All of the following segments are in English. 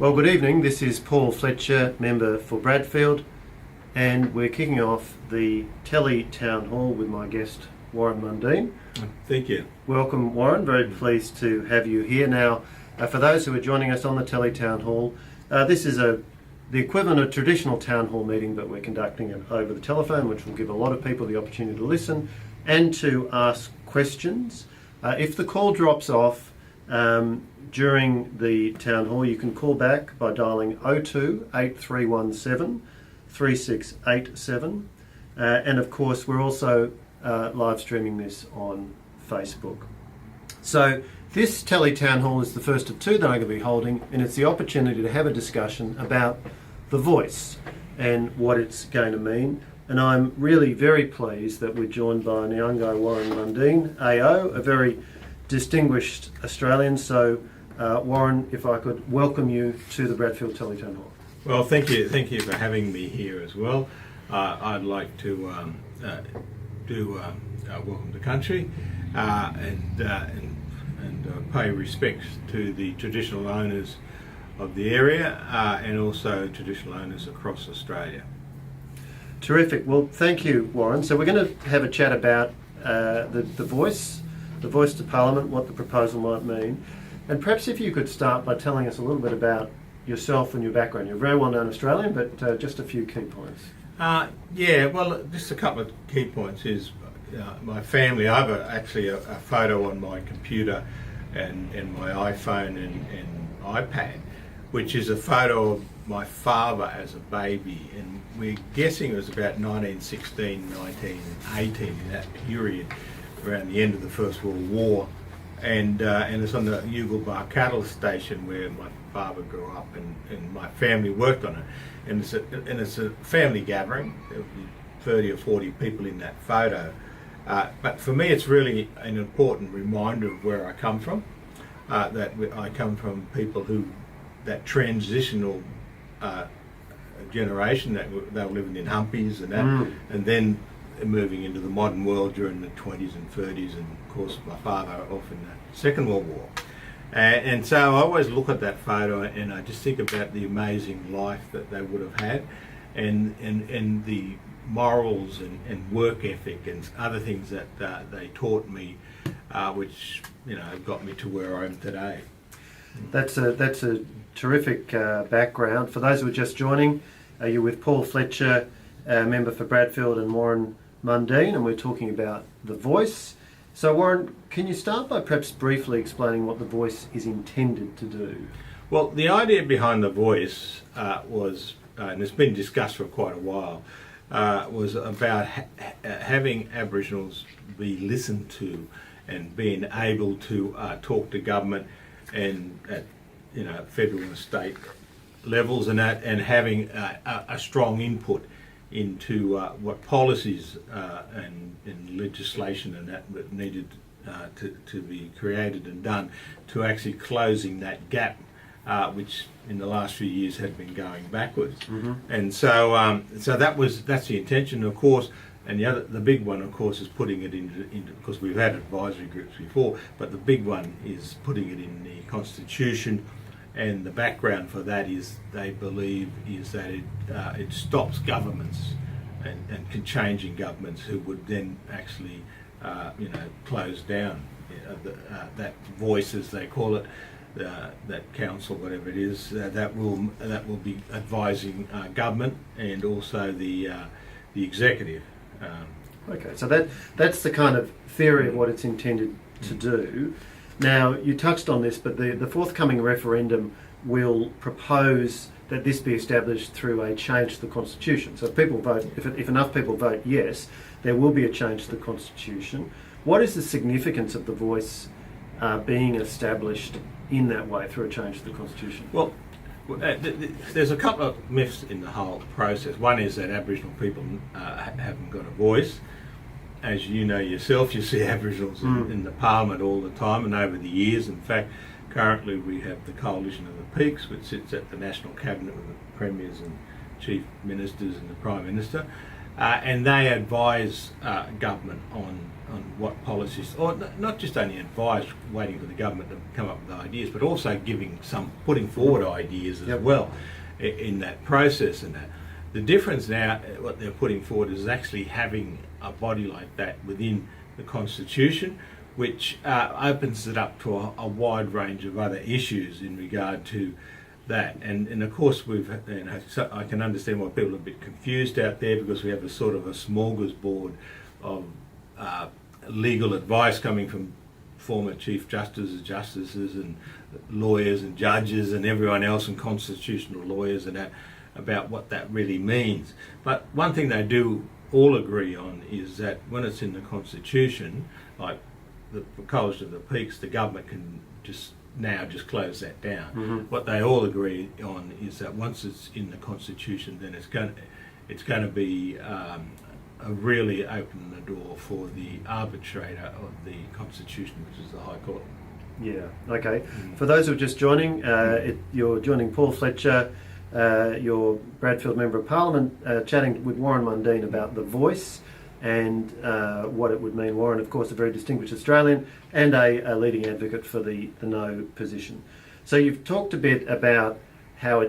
Well, good evening. This is Paul Fletcher, member for Bradfield, and we're kicking off the Telly Town Hall with my guest, Warren Mundine. Thank you. Welcome, Warren. Very pleased to have you here. Now, for those who are joining us on the Telly Town Hall, this is the equivalent of a traditional town hall meeting, but we're conducting it over the telephone, which will give a lot of people the opportunity to listen and to ask questions. If the call drops off during the town hall, you can call back by dialing 02 8317 3687, and of course we're also live streaming this on Facebook. So this Telly Town Hall is the first of two that I'm going to be holding, and it's the opportunity to have a discussion about the voice and what it's going to mean. And I'm really very pleased that we're joined by Nyungo Warren Mundine, AO, a very distinguished Australian. So Warren, if I could welcome you to the Bradfield Telly Town Hall. Well, thank you for having me here as well. I'd like to welcome the country and pay respects to the traditional owners of the area and also traditional owners across Australia. Terrific. Well, thank you, Warren. So we're going to have a chat about the voice to Parliament, what the proposal might mean. And perhaps if you could start by telling us a little bit about yourself and your background. You're a very well-known Australian, but just a few key points. Well, just a couple of key points is my family. I have actually a photo on my computer and my iPhone and iPad, which is a photo of my father as a baby, and we're guessing it was about 1916, 1918, in that period, around the end of the First World War. And it's on the Uluru cattle station where my father grew up, and my family worked on it. And it's a family gathering. There'll be 30 or 40 people in that photo. But for me, it's really an important reminder of where I come from. That I come from people that transitional generation that they were living in humpies and that, and then moving into the modern world during the 20s and 30s, and of course my father off in the Second World War. And so I always look at that photo and I just think about the amazing life that they would have had, and the morals and work ethic and other things that they taught me, which got me to where I am today. That's a terrific background. For those who are just joining, you're with Paul Fletcher, member for Bradfield, and Warren Mundine, and we're talking about the voice. So Warren, can you start by perhaps briefly explaining what the voice is intended to do? Well, the idea behind the voice was, and it's been discussed for quite a while, was about having Aboriginals be listened to and being able to talk to government and at federal and state levels and that, and having a strong input into what policies and legislation and that needed to be created and done to actually closing that gap, which in the last few years had been going backwards. Mm-hmm. And so that's the intention, of course. And the big one, of course, is putting it into because we've had advisory groups before, but the big one is putting it in the Constitution. And the background for that is they believe is that it stops governments and changing governments who would then actually close down that voice, as they call it, that council, whatever it is, that will be advising government and also the executive. Okay, so that's the kind of theory of what it's intended to do. Now, you touched on this, but the forthcoming referendum will propose that this be established through a change to the Constitution. So if people vote, if enough people vote yes, there will be a change to the Constitution. What is the significance of the voice being established in that way through a change to the Constitution? Well, there's a couple of myths in the whole process. One is that Aboriginal people haven't got a voice. As you know yourself, you see Aboriginals in the Parliament all the time, and over the years, in fact, currently we have the Coalition of the Peaks, which sits at the National Cabinet with the Premiers and Chief Ministers and the Prime Minister. and they advise government on what policies, or not just only advise, waiting for the government to come up with ideas, but also putting forward ideas as well in that process. And that the difference now, what they're putting forward is actually having a body like that within the Constitution, which opens it up to a wide range of other issues in regard to that. And of course so I can understand why people are a bit confused out there, because we have a sort of a smorgasbord of legal advice coming from former Chief Justices and lawyers and judges and everyone else, and constitutional lawyers, and that, about what that really means. But one thing they do all agree on is that when it's in the Constitution, like the Coalition of the Peaks, the government can just close that down. Mm-hmm. What they all agree on is that once it's in the Constitution, then it's going to be really open the door for the arbitrator of the Constitution, which is the High Court. Yeah, okay. For those who are just joining, you're joining Paul Fletcher, your Bradfield Member of Parliament, chatting with Warren Mundine about the voice and what it would mean. Warren, of course, a very distinguished Australian and a leading advocate for the no position. So you've talked a bit about how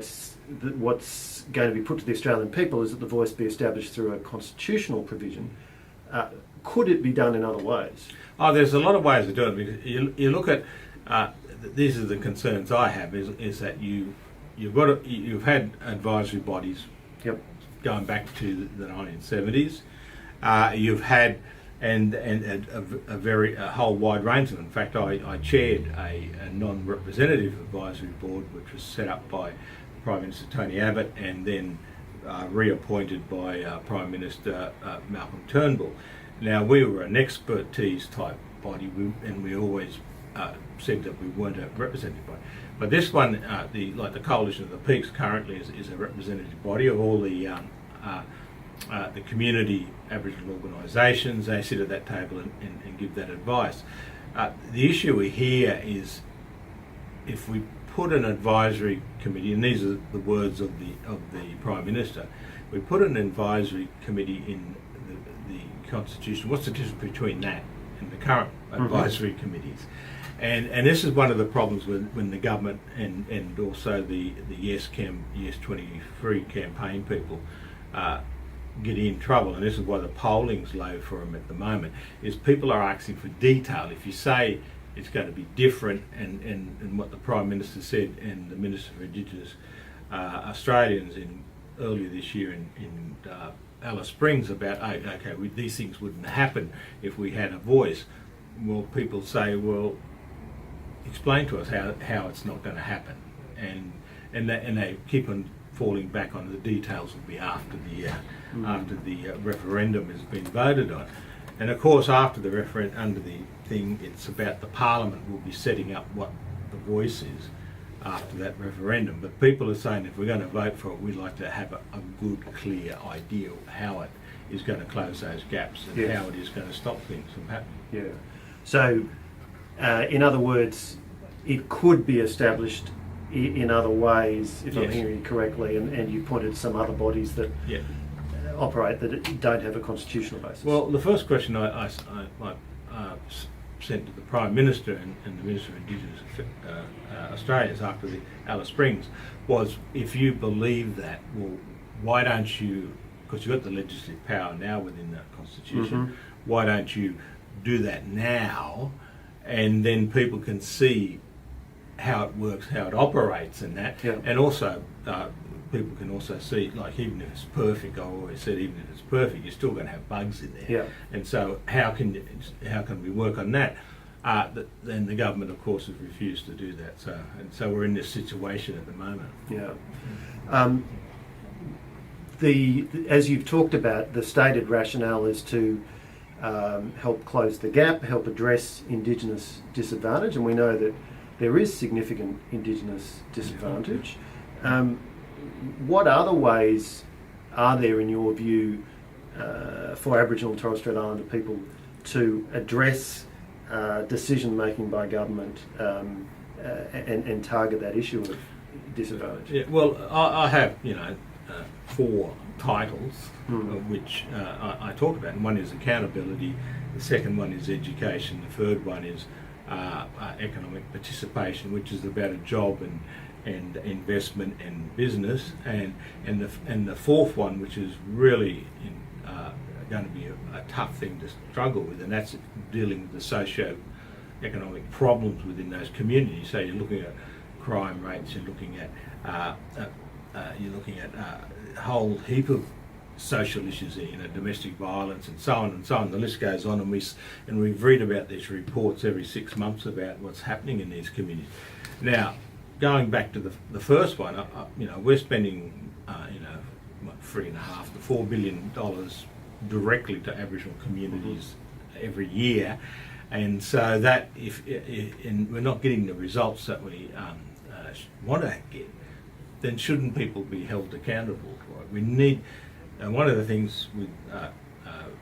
what's going to be put to the Australian people is that the voice be established through a constitutional provision. Could it be done in other ways? Oh, there's a lot of ways of doing it. Because you look at these are the concerns I have. Is that you've had advisory bodies going back to the 1970s. You've had a whole wide range of them. In fact, I chaired a non-representative advisory board, which was set up by Prime Minister Tony Abbott and then reappointed by Prime Minister Malcolm Turnbull. Now, we were an expertise type body, and we always said that we weren't a representative body. But this one, the Coalition of the Peaks, currently is a representative body of all the community Aboriginal organisations. They sit at that table and give that advice. The issue here is if we put an advisory committee, and these are the words of the Prime Minister, we put an advisory committee in the Constitution. What's the difference between that and the current advisory committees? And this is one of the problems when the government and also the Yes 23 campaign people get in trouble, and this is why the polling's low for them at the moment, is people are asking for detail. If you say it's going to be different, and what the Prime Minister said and the Minister for Indigenous Australians earlier this year in Alice Springs about, these things wouldn't happen if we had a voice. Well, people say, well, explain to us how it's not going to happen, and they keep on falling back on the details will be after the referendum has been voted on. And of course, after the referendum, under the thing, it's about the Parliament will be setting up what the voice is after that referendum. But people are saying if we're going to vote for it, we'd like to have a good, clear idea of how it is going to close those gaps and how it is going to stop things from happening. Yeah. So, in other words, it could be established in other ways, if I'm hearing you correctly, and you pointed to some other bodies that operate that don't have a constitutional basis. Well, the first question I sent to the Prime Minister and the Minister of Indigenous Australians after the Alice Springs was, if you believe that, well, why don't you, because you've got the legislative power now within the Constitution, why don't you do that now, and then people can see how it works, how it operates and that, and also people can also see, like, even if it's perfect, I always said, even if it's perfect, you're still going to have bugs in there. And so how can we work on that? Then the government, of course, has refused to do that. So we're in this situation at the moment. As you've talked about, the stated rationale is to help close the gap, help address Indigenous disadvantage, and we know that there is significant Indigenous disadvantage. What other ways are there, in your view, for Aboriginal and Torres Strait Islander people to address decision making by government and target that issue of disadvantage? Yeah, well, I have 4 titles, which I talk about. And one is accountability, the second one is education, the third one is economic participation, which is about a job and investment and business, and the fourth one, which is really going to be a tough thing to struggle with, and that's dealing with the socio-economic problems within those communities. So you're looking at crime rates, you're looking at a whole heap of social issues there, domestic violence and so on and so on. The list goes on, and we've read about these reports every 6 months about what's happening in these communities. Now, going back to the first one, we're spending $3.5 to $4 billion directly to Aboriginal communities every year, and so that and we're not getting the results that we want to get, then shouldn't people be held accountable for it? We need. And one of the things with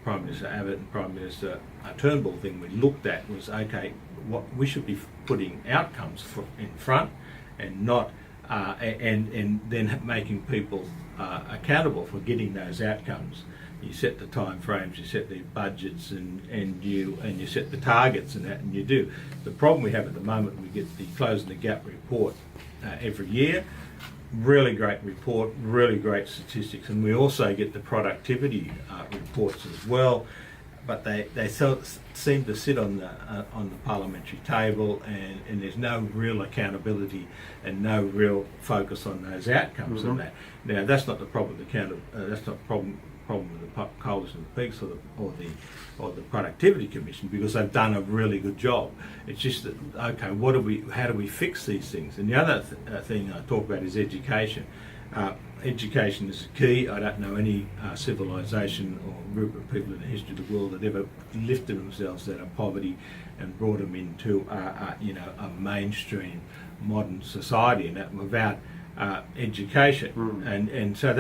Prime Minister Abbott and Prime Minister Turnbull thing we looked at was, okay, what we should be putting outcomes in front, and not and then making people accountable for getting those outcomes. You set the time frames, you set the budgets, and you set the targets, and you do. The problem we have at the moment, we get the Closing the Gap report every year. Really great report, really great statistics, and we also get the productivity reports as well. But they seem to sit on the parliamentary table, and there's no real accountability and no real focus on those outcomes of that. Now, that's not the problem. That's not the problem with the Coalition of the Peaks or the Productivity Commission, because they've done a really good job. It's just that, okay, how do we fix these things? And the other thing I talk about is education. Education is key. I don't know any civilization or group of people in the history of the world that ever lifted themselves out of poverty and brought them into a mainstream modern society, and that without education. And so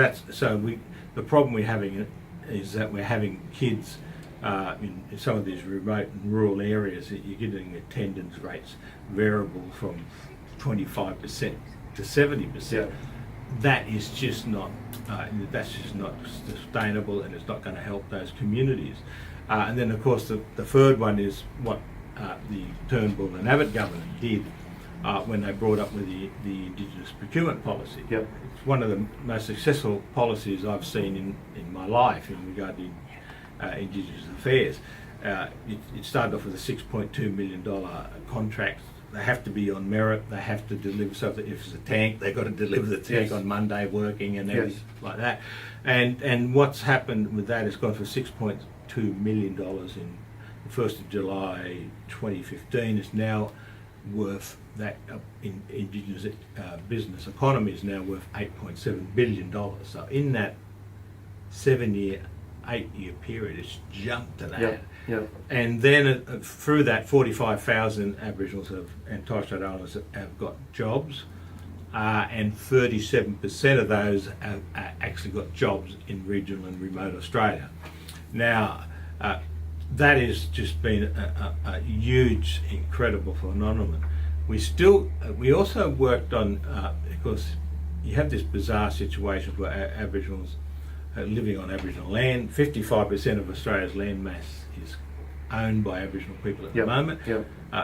the problem we're having is that we're having kids in some of these remote and rural areas that you're getting attendance rates variable from 25% to 70%. Yeah. That is just not sustainable, and it's not going to help those communities. And then, of course, the third one is what the Turnbull and Abbott government did when they brought up with the indigenous procurement policy. Yep. It's one of the most successful policies I've seen in my life in regard to indigenous affairs. It started off with a $6.2 million contract. They have to be on merit. They have to deliver something. If it's a tank, they've got to deliver the tank on Monday working and everything like that. And what's happened with that is gone from $6.2 million in the 1st of July 2015 is now worth that in indigenous business economy is now worth $8.7 billion. So in that 8-year period, it's jumped to that. Yep. And then through that, 45,000 Aboriginals and Torres Strait Islanders have got jobs, and 37% of those have actually got jobs in regional and remote Australia. Now, that has just been a huge, incredible phenomenon. We also worked on, because you have this bizarre situation where Aboriginals are living on Aboriginal land. 55% of Australia's land mass is owned by Aboriginal people at the moment,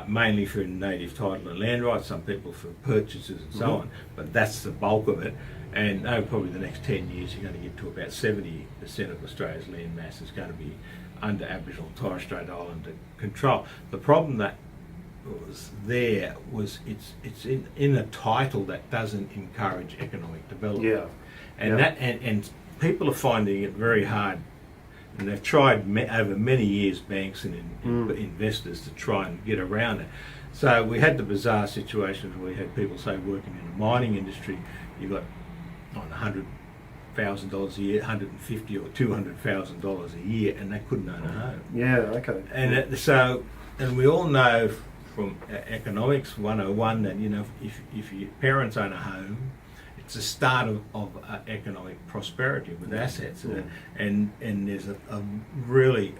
mainly through native title and land rights, some people for purchases and so on, but that's the bulk of it. And over probably the next 10 years, you're going to get to about 70% of Australia's land mass is going to be under Aboriginal and Torres Strait Islander control. The problem that was there was it's in a title that doesn't encourage economic development. And people are finding it very hard, and they've tried over many years, banks and investors, to try and get around it. So we had the bizarre situations where we had people, say, working in the mining industry, you got on $100,000 a year, $150,000 or $200,000 a year, and they couldn't own a home. Yeah, okay. And we all know from economics 101 that if your parents own a home, it's the start of economic prosperity with assets, and there's a really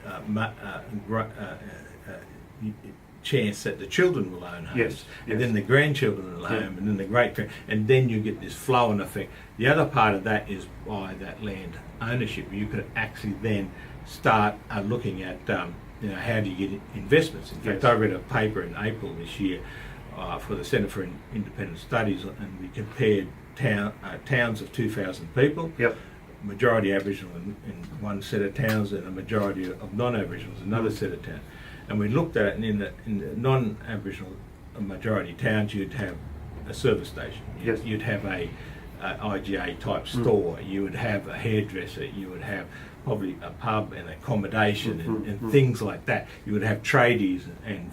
chance that the children will own homes, Yes, and yes. then the grandchildren will own, and then the and then you get this flow-on effect. The other part of that is by that land ownership, you could actually then start looking at how do you get investments. In fact, Yes. I read a paper in April this year for the Centre for Independent Studies, and we compared towns of 2,000 people. Yep. Majority Aboriginal in one set of towns, and a majority of non-Aboriginals in another set of towns. And we looked at it, and in the non-Aboriginal majority towns, you'd have a service station. Yes. You'd have a IGA type store. You would have a hairdresser. You would have probably a pub and accommodation and things like that. You would have tradies and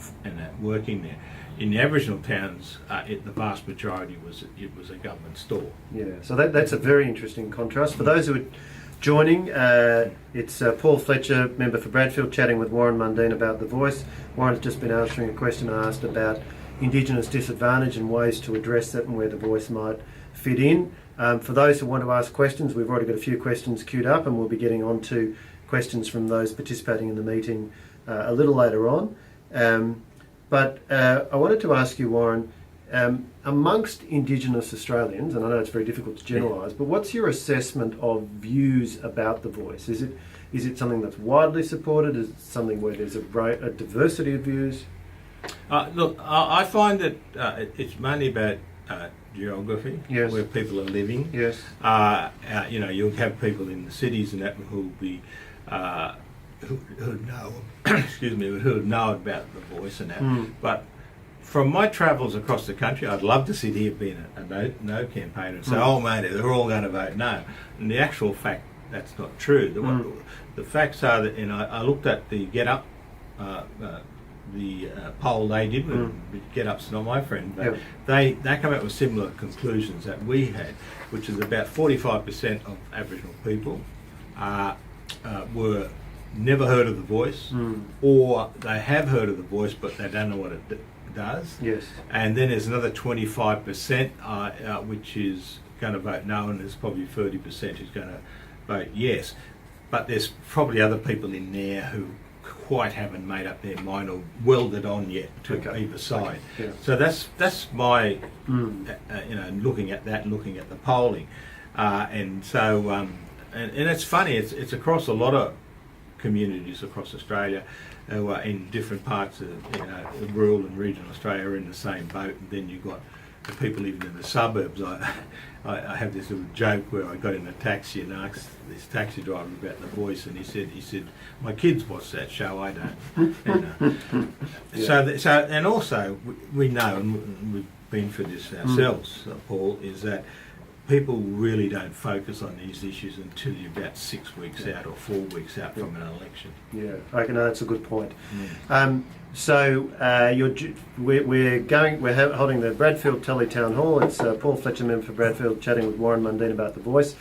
working there. In the Aboriginal towns, the vast majority was a government store. Yeah, so that's a very interesting contrast. For those who are joining, it's Paul Fletcher, member for Bradfield, chatting with Warren Mundine about The Voice. Warren's just been answering a question I asked about Indigenous disadvantage and ways to address that and where The Voice might fit in. For those who want to ask questions, we've already got a few questions queued up, and we'll be getting on to questions from those participating in the meeting a little later on. But I wanted to ask you, Warren, amongst Indigenous Australians, and I know it's very difficult to generalise, but what's your assessment of views about The Voice? Is it something that's widely supported? Is it something where there's a diversity of views? Look, I find that it's mainly about geography, Yes. where people are living. Yes. You'll have people in the cities and that who'll be who know, excuse me, who know about The Voice and that. But from my travels across the country, I'd love to sit here being a no campaigner and say, oh mate, they're all going to vote no. And the actual fact, that's not true. The facts are that, I looked at the Get Up, the poll they did with Get Up's not my friend, but they come out with similar conclusions that we had, which is about 45% of Aboriginal people were never heard of The Voice, or they have heard of The Voice but they don't know what it does. Yes. And then there's another 25% which is going to vote no, and there's probably 30% who's going to vote yes. But there's probably other people in there who quite haven't made up their mind or welded on yet to either side. Okay. Yeah. So that's my looking at that, looking at the polling, and it's funny. It's across a lot of communities across Australia who are in different parts of rural and regional Australia are in the same boat, and then you've got the people even in the suburbs. I have this little joke where I got in a taxi and asked this taxi driver about The Voice, and he said my kids watch that show, I don't. So and also we know, and we've been through this ourselves, Paul, is that people really don't focus on these issues until you're about 6 weeks out or 4 weeks out from an election. Yeah, I reckon that's a good point. So we're holding the Bradfield Telly Town Hall. It's Paul Fletcher, member for Bradfield, chatting with Warren Mundine about The Voice.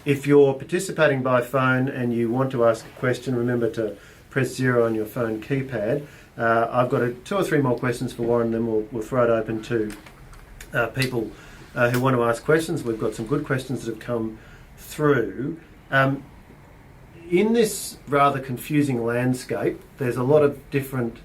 If you're participating by phone and you want to ask a question, remember to press 0 on your phone keypad. I've got 2 or 3 more questions for Warren, then we'll throw it open to people who want to ask questions. We've got some good questions that have come through. In this rather confusing landscape, there's a lot of different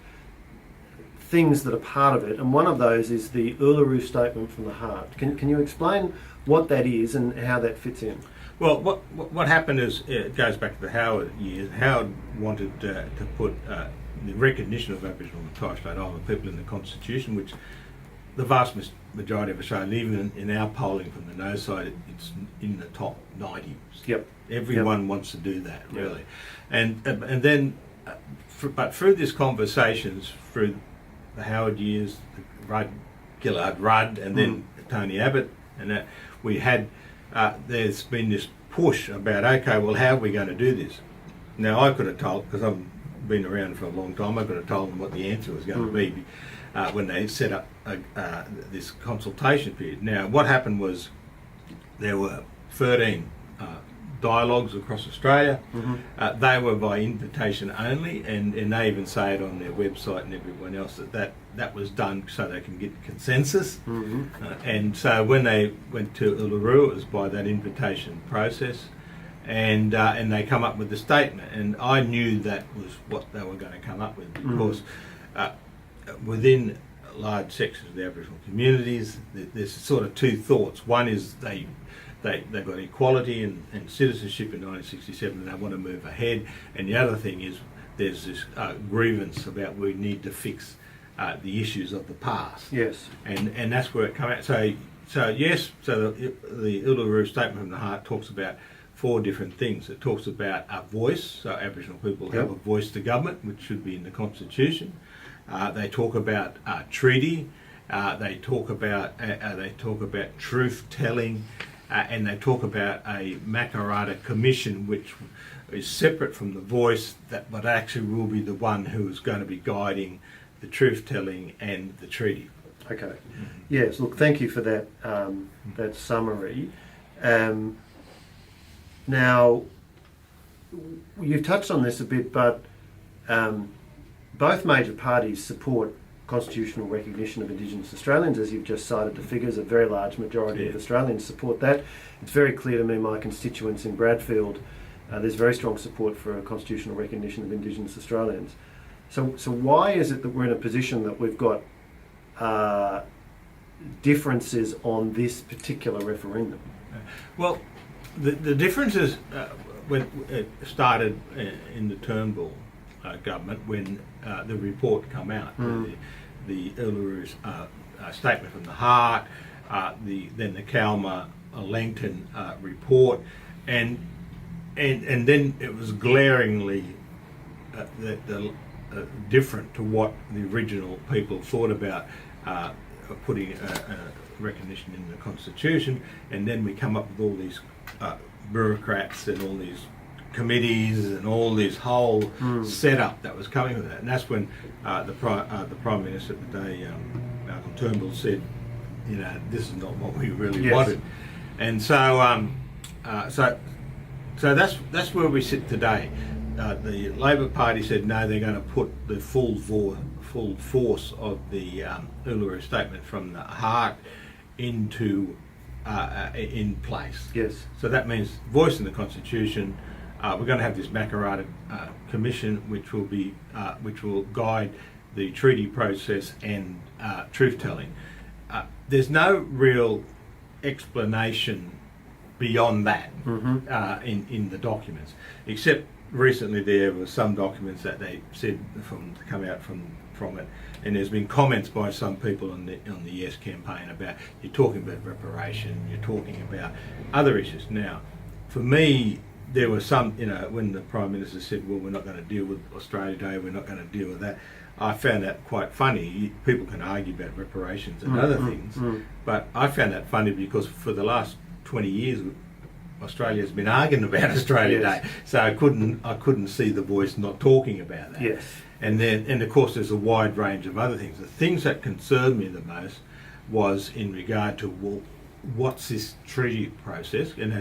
things that are part of it, and one of those is the Uluru Statement from the Heart. Can you explain what that is and how that fits in? Well, what happened is, it goes back to the Howard years. Howard wanted to put the recognition of Aboriginal and Torres Strait Islander people in the Constitution, which the vast majority of Australians, even in our polling from the no side, it's in the top 90. Yep. Everyone wants to do that, really. And then, but through these conversations, through the Howard years, Gillard Rudd, and then Tony Abbott, and that, we had, there's been this push about, okay, well, how are we going to do this? Now, I could have told, because I've been around for a long time, I could have told them what the answer was going to be when they set up this consultation period. Now, what happened was there were 13 dialogues across Australia. They were by invitation only, and they even say it on their website and everyone else that was done so they can get consensus. And so when they went to Uluru, it was by that invitation process, and they come up with the statement. And I knew that was what they were going to come up with, because within large sections of the Aboriginal communities, there's sort of two thoughts. One is they've got equality and citizenship in 1967 and they want to move ahead. And the other thing is there's this grievance about we need to fix the issues of the past. Yes. And that's where it comes out. So the Uluru Statement from the Heart talks about 4 different things. It talks about a voice, so Aboriginal people have a voice to government, which should be in the Constitution. They talk about treaty. They talk about truth telling, and they talk about a Makarrata Commission, which is separate from the voice, but actually will be the one who is going to be guiding the truth telling and the treaty. Okay. Yes. Look, thank you for that that summary. Now, you've touched on this a bit, but both major parties support constitutional recognition of Indigenous Australians, as you've just cited the figures. A very large majority of Australians support that. It's very clear to me, my constituents in Bradfield, there's very strong support for a constitutional recognition of Indigenous Australians. So why is it that we're in a position that we've got differences on this particular referendum? Well, the difference is when it started in the Turnbull government, when the report came out, the Uluru's Statement from the Heart, then the Kalma-Langton report, and then it was glaringly different to what the original people thought about putting recognition in the Constitution, and then we come up with all these bureaucrats and all these committees and all this whole setup that was coming with that. And that's when the Prime Minister at the day, Malcolm Turnbull, said, this is not what we really wanted. And so that's where we sit today. The Labor Party said no, they're going to put the full force of the Uluru Statement from the Heart into in place. Yes. So that means voice in the Constitution. We're going to have this Makarrata Commission, which will guide the treaty process and truth telling. There's no real explanation beyond that in the documents, except recently there were some documents that they said come out from it, and there's been comments by some people on the Yes campaign about, you're talking about reparation, you're talking about other issues. Now, for me, there was some, when the Prime Minister said, well, we're not going to deal with Australia Day, we're not going to deal with that, I found that quite funny. People can argue about reparations and other things, but I found that funny because for the last 20 years, Australia's been arguing about Australia Day, so I couldn't see the voice not talking about that. Yes. And of course there's a wide range of other things. The things that concerned me the most was in regard to, well, what's this treaty process? And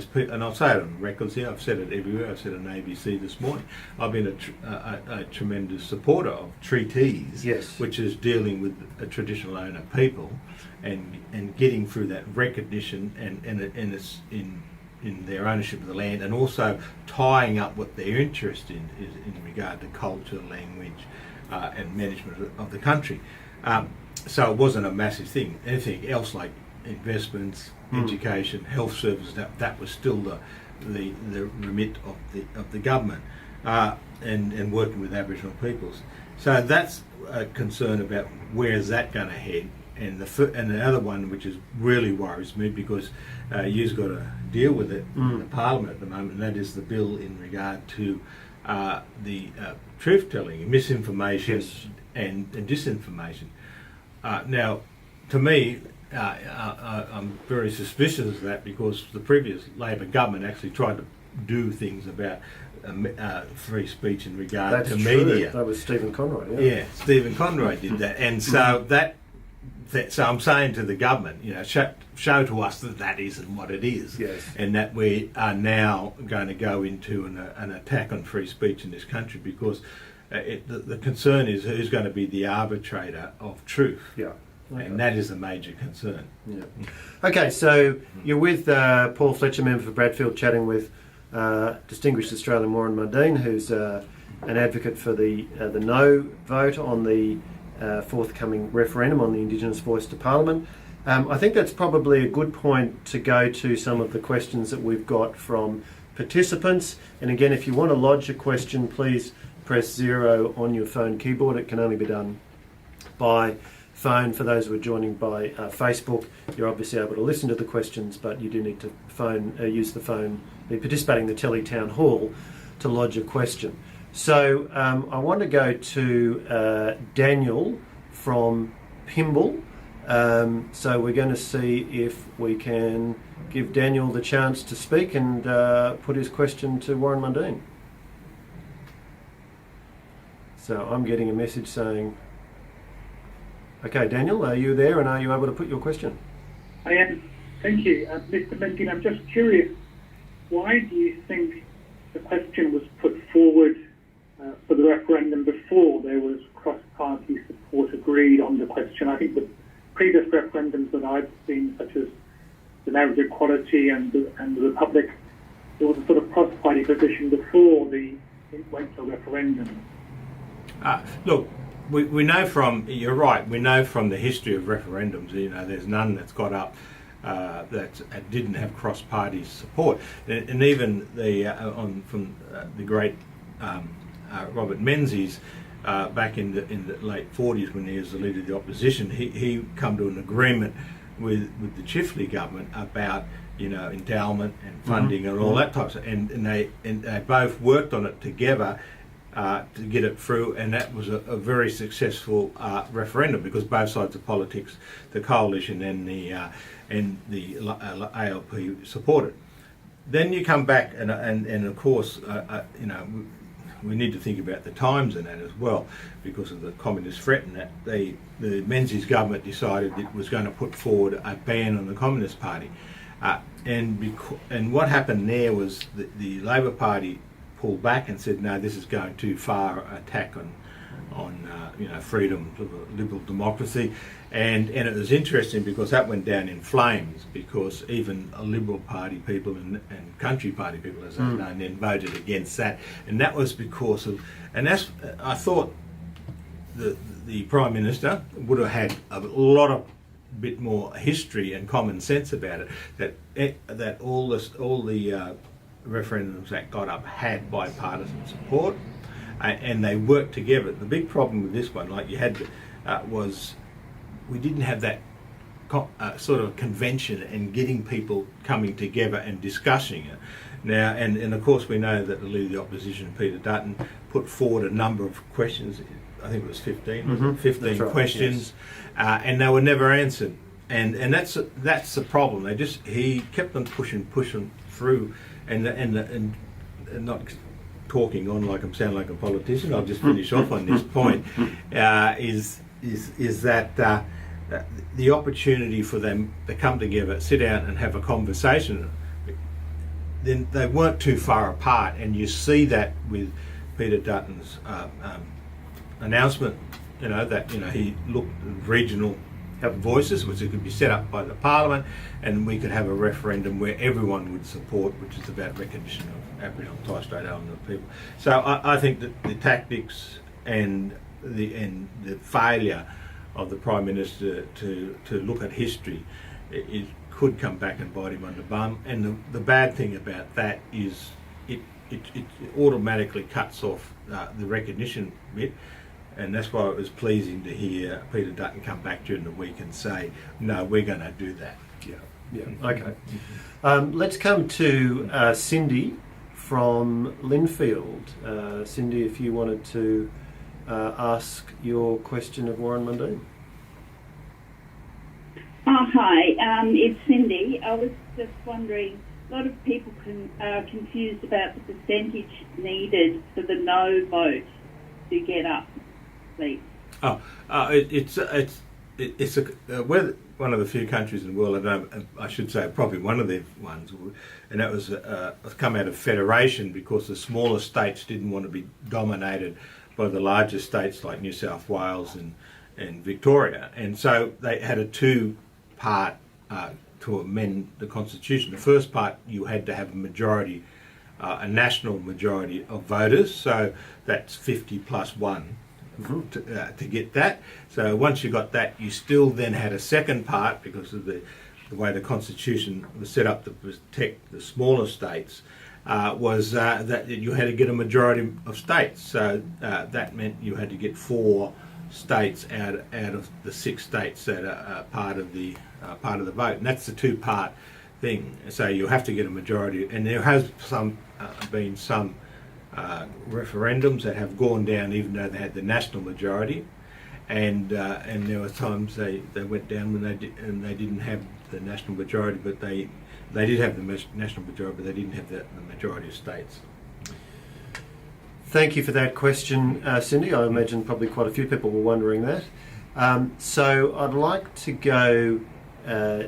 I'll say it on records here. I've said it everywhere. I've said it on ABC this morning. I've been a tremendous supporter of treaties, which is dealing with a traditional owner people, and getting through that recognition and it's in their ownership of the land, and also tying up what their interest in is in regard to culture, language, and management of the country. So it wasn't a massive thing. Anything else like investments, education, health services, that was still the remit of the government, and working with Aboriginal peoples. So that's a concern about where is that going to head. And the other one, which really worries me, because you've got to deal with it in the Parliament at the moment, and that is the bill in regard to the truth-telling, misinformation and disinformation. Now, to me, I'm very suspicious of that, because the previous Labor government actually tried to do things about free speech in regard to media. That was Stephen Conroy. Yeah, Stephen Conroy did that, and so so I'm saying to the government, show to us that isn't what it is, and that we are now going to go into an attack on free speech in this country, because the concern is who's going to be the arbitrator of truth. Yeah. Okay. And that is a major concern. Yeah. Okay, so you're with Paul Fletcher, member for Bradfield, chatting with distinguished Australian Warren Mundine, who's an advocate for the no vote on the forthcoming referendum on the Indigenous voice to Parliament. I think that's probably a good point to go to some of the questions that we've got from participants. And again, if you want to lodge a question, please press 0 on your phone keyboard. It can only be done by phone. For those who are joining by Facebook, you're obviously able to listen to the questions, but you do need to use the phone, be participating in the Telly Town Hall to lodge a question. So I want to go to Daniel from Pymble. So we're going to see if we can give Daniel the chance to speak and put his question to Warren Mundine. So I'm getting a message saying, okay, Daniel, are you there and are you able to put your question? I am. Thank you. Mr. Mundine, I'm just curious, why do you think the question was put forward for the referendum before there was cross-party support agreed on the question? I think the previous referendums that I've seen, such as the marriage equality and the Republic, there was a sort of cross-party position before it went to referendum. Look, we know from, you're right, we know from the history of referendums, there's none that's got up that didn't have cross-party support. And even from the great Robert Menzies, back in the late 40s when he was the leader of the opposition, he come to an agreement with the Chifley government about endowment and funding and all that type of stuff, and they both worked on it together to get it through, and that was a very successful referendum because both sides of politics, the coalition and the ALP, supported. Then you come back and of course we need to think about the times in that as well, because of the communist threat, and that the Menzies government decided it was going to put forward a ban on the Communist Party, and what happened there was the Labor Party pulled back and said, no, this is going too far, attack on freedom of liberal democracy, and it was interesting because that went down in flames, because even Liberal Party people and Country Party people, as they're known, then voted against that, and that was because of, and that's, I thought the Prime Minister would have had a lot of bit more history and common sense about it, that all the referendums that got up had bipartisan support, and they worked together. The big problem with this one, like you had, was we didn't have that sort of convention and getting people coming together and discussing it. Now, and of course we know that the leader of the opposition, Peter Dutton, put forward a number of questions. I think it was 15 right, questions, yes. And they were never answered. And that's the problem. He kept on pushing through, and not talking on like I'm sounding like a politician. I'll just finish off on this point. Is that the opportunity for them to come together, sit down, and have a conversation? Then they weren't too far apart, and you see that with Peter Dutton's announcement. That he looked at regional voices, which could be set up by the Parliament, and we could have a referendum where everyone would support, which is about recognition of Aboriginal and Torres Strait Islander people. So I think that the tactics and the failure of the Prime Minister to look at history, it could come back and bite him on the bum. And the bad thing about that is it automatically cuts off the recognition bit. And that's why it was pleasing to hear Peter Dutton come back during the week and say, no, we're going to do that. Yeah, okay. Let's come to Cindy from Linfield. Cindy, if you wanted to ask your question of Warren Mundine. Hi, it's Cindy. I was just wondering, a lot of people are confused about the percentage needed for the no vote to get up. Please. We're one of the few countries in the world, I should say probably one of the ones, and that was come out of federation because the smaller states didn't want to be dominated by the larger states like New South Wales and Victoria, and so they had a two-part to amend the constitution. The first part, you had to have a majority, a national majority of voters, so that's 50 plus 1. to get that. So once you got that, you still then had a second part because of the way the Constitution was set up to protect the smaller states. Was that you had to get a majority of states. So that meant you had to get 4 states out of the 6 states that are part of the vote, and that's the 2-part thing. So you have to get a majority, and there has been some referendums that have gone down even though they had the national majority, and there were times they went down when they didn't have the national majority, but they did have the national majority, but they didn't have the majority of states. Thank you for that question, Cindy. I imagine probably quite a few people were wondering that. So I'd like to go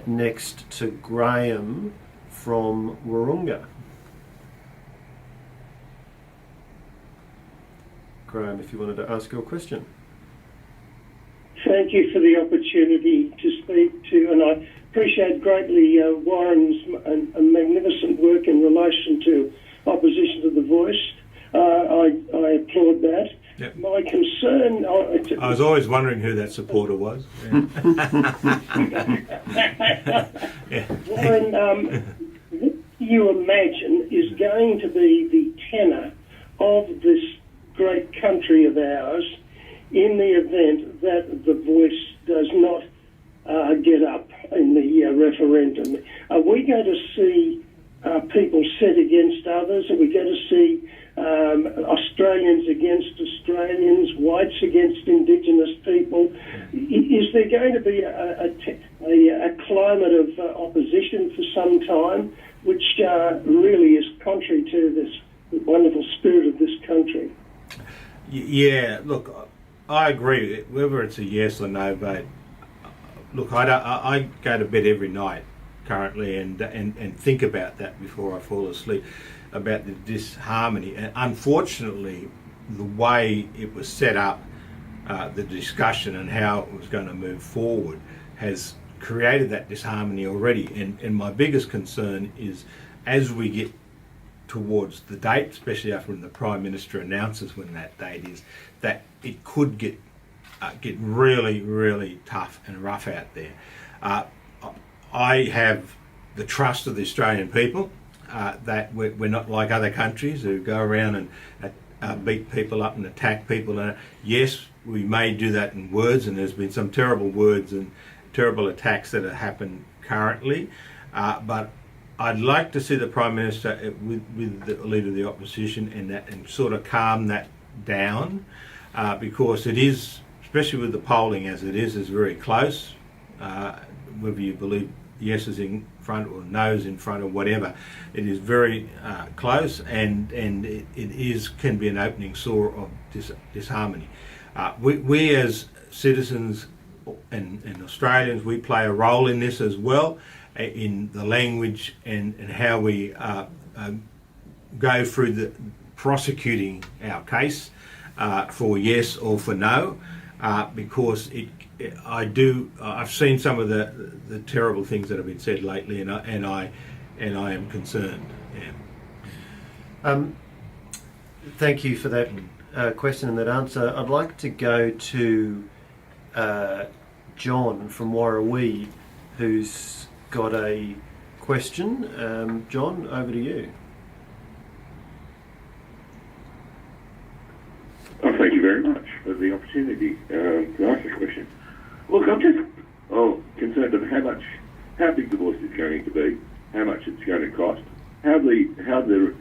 next to Graham from Wahroonga. Graham, if you wanted to ask your question. Thank you for the opportunity to speak to, and I appreciate greatly Warren's magnificent work in relation to opposition to the Voice. I applaud that. Yep. My concern... I was always wondering who that supporter was. Yeah. Warren, what you imagine is going to be the tenor of this great country of ours in the event that the Voice does not get up in the referendum? Are we going to see people set against others? Are we going to see Australians against Australians, whites against indigenous people? Is there going to be a climate of opposition for some time, which really is contrary to this wonderful spirit of this country? Yeah, look, I agree. Whether it's a yes or no vote, look, I go to bed every night currently and think about that before I fall asleep, about the disharmony. And unfortunately, the way it was set up, the discussion and how it was going to move forward has created that disharmony already. And my biggest concern is as we get towards the date, especially after when the Prime Minister announces when that date is, that it could get really, really tough and rough out there. I have the trust of the Australian people that we're not like other countries who go around and beat people up and attack people. And yes, we may do that in words, and there's been some terrible words and terrible attacks that have happened currently, but I'd like to see the Prime Minister with the Leader of the Opposition and sort of calm that down, because it is, especially with the polling as it is very close, whether you believe yes is in front or no is in front or whatever, it is very close, and it can be an opening sore of disharmony. We as citizens and Australians, we play a role in this as well, in the language and how we go through the prosecuting our case for yes or for no, because I've seen some of the terrible things that have been said lately, and I am concerned. Yeah. Thank you for that question and that answer. I'd like to go to John from Warrawee, who's got a question. John, over to you. Oh, thank you very much for the opportunity to ask a question. Look, I'm just concerned of how big the Voice is going to be, how much it's going to cost, how the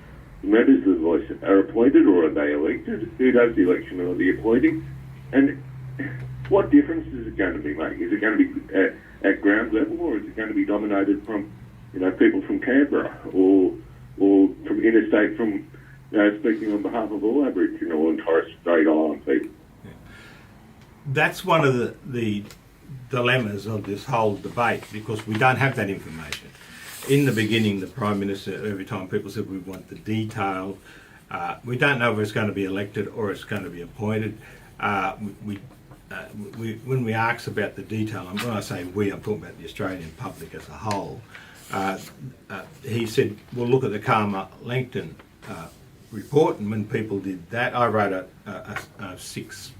members of the Voice are appointed, or are they elected? Who does the election or the appointing? And what difference is it going to be making? Is it going to be at ground level, or is it going to be dominated from, people from Canberra or from interstate, from, speaking on behalf of all Aboriginal and Torres Strait Island people? Yeah. That's one of the dilemmas of this whole debate, because we don't have that information. In the beginning, the Prime Minister, every time people said we want the detail, we don't know if it's going to be elected or it's going to be appointed. When we ask about the detail, and when I say we, I'm talking about the Australian public as a whole, he said, we'll look at the Karma Langton report, and when people did that, I wrote a 6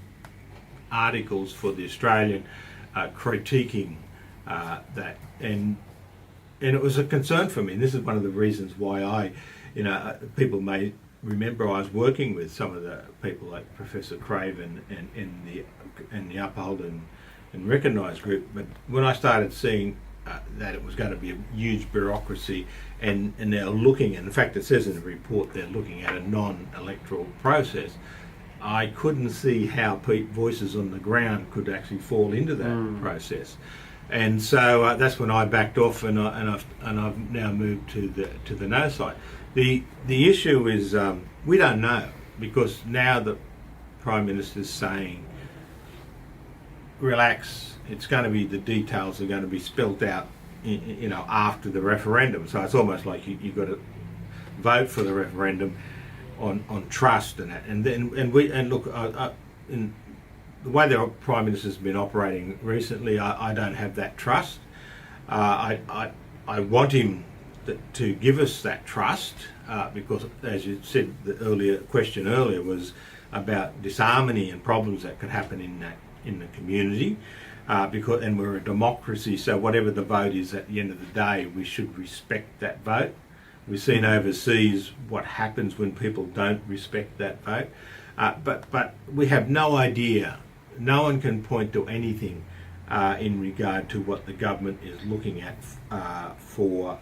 articles for the Australian critiquing that, and it was a concern for me. And this is one of the reasons why people may remember I was working with some of the people like Professor Craven and the Uphold and Recognise group. But when I started seeing that it was going to be a huge bureaucracy, and they're looking, and in fact it says in the report they're looking at a non-electoral process, I couldn't see how voices on the ground could actually fall into that process. And so that's when I backed off, and I've now moved to the no side. The issue is we don't know, because now the Prime Minister's saying, relax, it's going to be, the details are going to be spelt out after the referendum. So it's almost like you've got to vote for the referendum on trust and that. And look, in the way the Prime Minister's been operating recently, I don't have that trust. I want him to give us that trust, because, as you said, the question earlier was about disharmony and problems that could happen in the community, and we're a democracy, so whatever the vote is at the end of the day, we should respect that vote. We've seen overseas what happens when people don't respect that vote, but we have no idea. No one can point to anything in regard to what the government is looking at for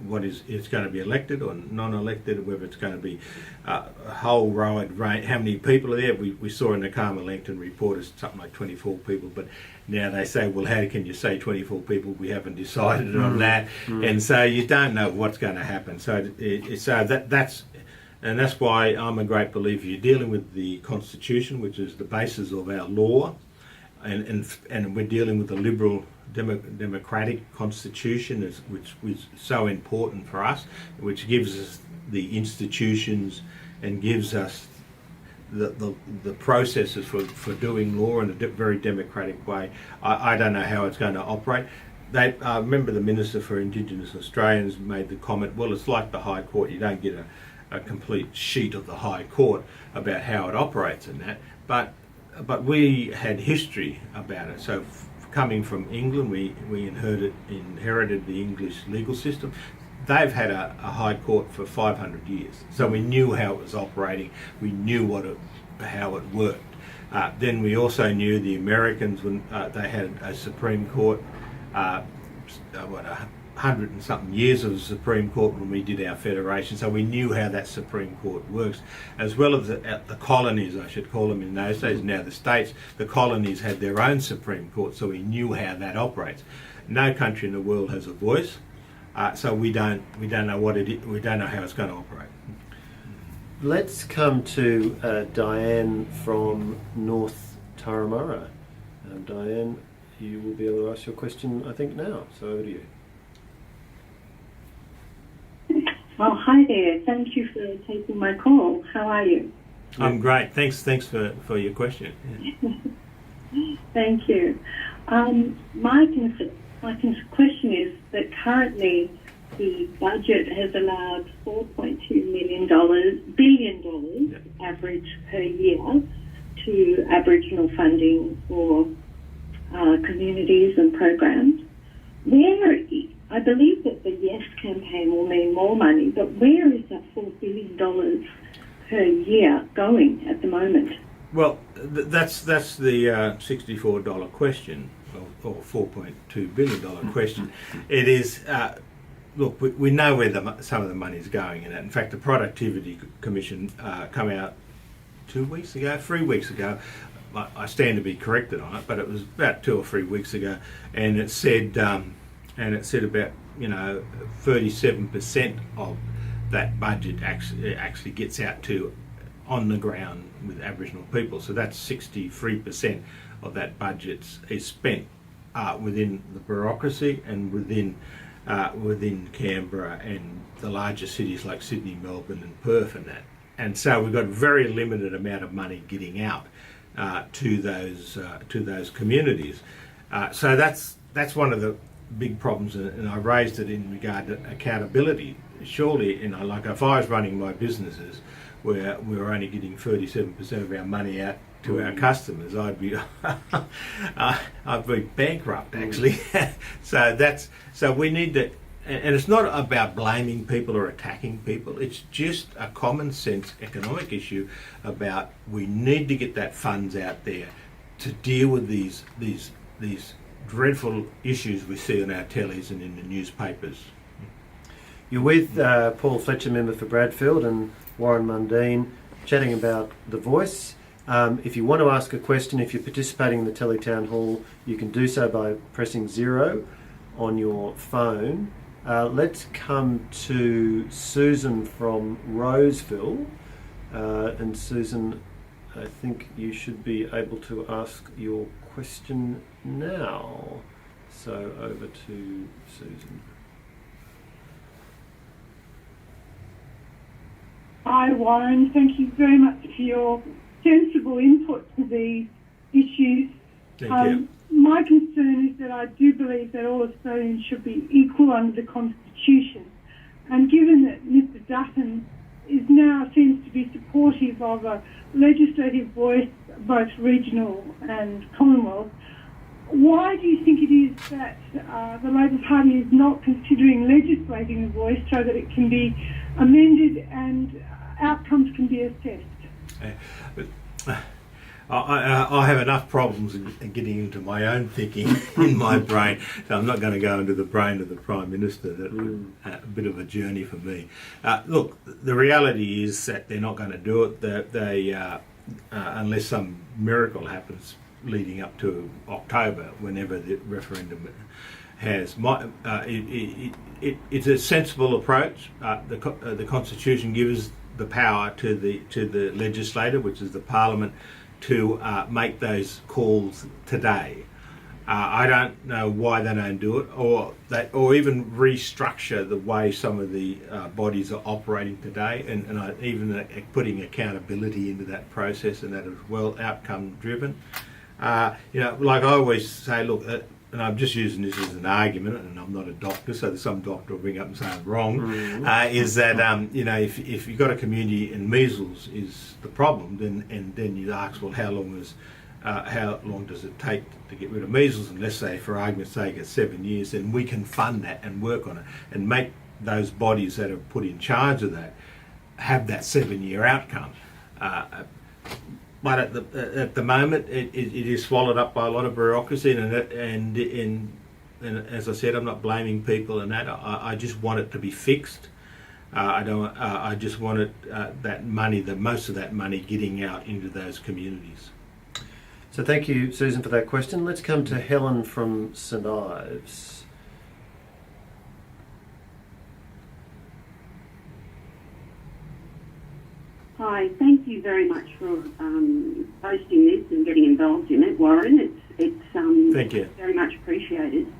what is it's going to be elected or non-elected, whether it's going to be a whole wide range. How many people are there? We saw in the Carmel Langton report it's something like 24 people, but now they say, well, how can you say 24 people? We haven't decided on that, and so you don't know what's going to happen. So that's why I'm a great believer. You're dealing with the Constitution, which is the basis of our law. And we're dealing with a liberal democratic constitution, which is so important for us, which gives us the institutions and gives us the processes for doing law in a very democratic way. I don't know how it's going to operate. I remember the Minister for Indigenous Australians made the comment, well, it's like the High Court, you don't get a complete sheet of the High Court about how it operates and that, but we had history about it. So coming from England, we inherited the English legal system. They've had a high court for 500 years. So we knew how it was operating. We knew how it worked. Then we also knew the Americans, when they had a Supreme Court, 100 and something years of the Supreme Court when we did our federation, so we knew how that Supreme Court works, as well as the colonies, I should call them in those days. Now the states, the colonies had their own Supreme Court, so we knew how that operates. No country in the world has a voice, so we don't know what it is. We don't know how it's going to operate. Let's come to Diane from North Turramurra. Diane, you will be able to ask your question, I think, now. So over to you. Oh, hi there. Thank you for taking my call. How are you? I'm great. Thanks for your question. Yeah. Thank you. My question is that currently the budget has allowed $4.2 billion average per year to Aboriginal funding for communities and programs. I believe that the Yes campaign will need more money, but where is that $4 billion per year going at the moment? Well, that's the $64 question, or $4.2 billion question. It is, look, we know where some of the money is going in it. In fact, the Productivity Commission come out 3 weeks ago. I stand to be corrected on it, but it was about 2 or 3 weeks ago, and it said about 37% of that budget actually gets out to on the ground with Aboriginal people. So that's 63% of that budget is spent within the bureaucracy and within Canberra and the larger cities like Sydney, Melbourne, and Perth, and that. And so we've got a very limited amount of money getting out to those communities. So that's one of the big problems, and I raised it in regard to accountability. Surely, like if I was running my businesses, where we were only getting 37% of our money out to our customers, I'd be bankrupt actually. So we need to, and it's not about blaming people or attacking people. It's just a common sense economic issue about we need to get that funds out there to deal with these dreadful issues we see on our tellies and in the newspapers. You're with Paul Fletcher, member for Bradfield, and Warren Mundine, chatting about The Voice. If you want to ask a question, if you're participating in the Telly Town Hall, you can do so by pressing 0 on your phone. Let's come to Susan from Roseville. And Susan, I think you should be able to ask your question now. So over to Susan. Hi Warren, thank you very much for your sensible input to these issues. Thank you. My concern is that I do believe that all Australians should be equal under the Constitution. And given that Mr Dutton is now seems to be supportive of a legislative voice, both regional and Commonwealth, why do you think it is that the Labor Party is not considering legislating the voice so that it can be amended and outcomes can be assessed? I have enough problems in getting into my own thinking in my brain, so I'm not going to go into the brain of the Prime Minister. That's a bit of a journey for me. Look, the reality is that they're not going to do it. They unless some miracle happens leading up to October, whenever the referendum has. It's a sensible approach. The Constitution gives the power to the legislator, which is the Parliament, to make those calls today. I don't know why they don't do it, or even restructure the way some of the bodies are operating today, and even putting accountability into that process, and that is well outcome driven. Like I always say, look, and I'm just using this as an argument, and I'm not a doctor, so some doctor will bring up and say I'm wrong, is that, if you've got a community and measles is the problem, then you ask, well, how long does it take to get rid of measles? And let's say, for argument's sake, it's 7 years, then we can fund that and work on it and make those bodies that are put in charge of that have that 7-year outcome. But at the moment, it is swallowed up by a lot of bureaucracy, and as I said, I'm not blaming people in that. I just want it to be fixed. I just want it that money, most of that money, getting out into those communities. So thank you, Susan, for that question. Let's come to Helen from St Ives. Hi, thank you very much for hosting this and getting involved in it, Warren. It's thank you. Very much appreciated.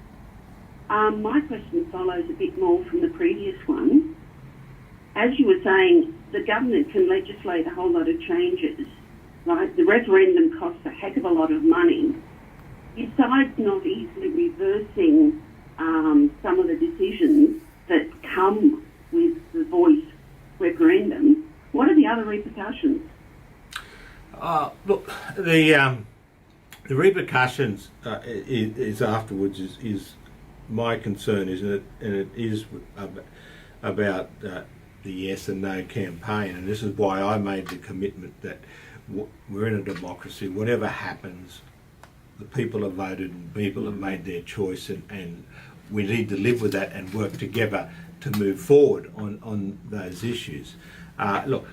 My question follows a bit more from the previous one. As you were saying, the government can legislate a whole lot of changes, right? The referendum costs a heck of a lot of money. Besides not easily reversing some of the decisions that come with the voice referendum, what are the other repercussions? Look, the repercussions is afterwards is my concern, isn't it? And it is about the yes and no campaign, and this is why I made the commitment that we're in a democracy. Whatever happens, the people have voted and people have made their choice, and we need to live with that and work together to move forward on those issues. Look,